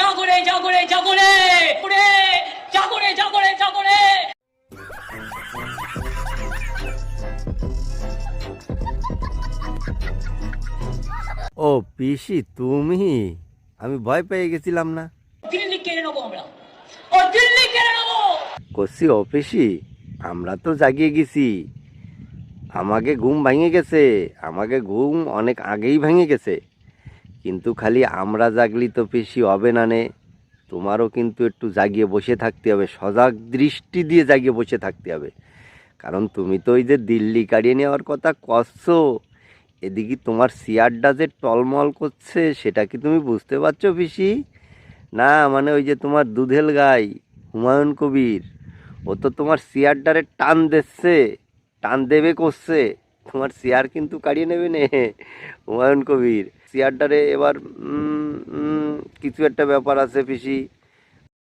জাগরে জাগরে জাগরে ওরে জাগরে জাগরে জাগরে। ও পিসি তুমি? আমি ভয় পেয়ে গেছিলাম না। দিল্লি কেড়ে নেবো আমরা, ও দিল্লি কেড়ে নেবো। কষি ও পিসি, আমরা তো জাগিয়ে গেছি। আমাকে ঘুম ভেঙে গেছে, আমাকে ঘুম অনেক আগেই ভেঙে গেছে। কিন্তু খালি আমরা জাগলি তো পিসি হবে না নে। তোমারও কিন্তু একটু জাগিয়ে বসে থাকতে হবে, সজাগ দৃষ্টি দিয়ে জাগিয়ে বসে থাকতে হবে। কারণ তুমি তো ওই যে দিল্লি কাড়িয়ে নেওয়ার কথা কচ্ছো, এদিকে তোমার চেয়ারটা যে টলমল করছে সেটা কি তুমি বুঝতে পারছো পিসি? না মানে ওই যে তোমার দুধেল গাই হুমায়ুন কবির, ও তো তোমার চেয়ারটারে টান দিচ্ছে, টান দেবে করছে। তোমার চেয়ার কিন্তু কাড়িয়ে নেবে নে হুমায়ুন কবির চেয়ারটারে এবার। কিছু একটা ব্যাপার আছে পিসি।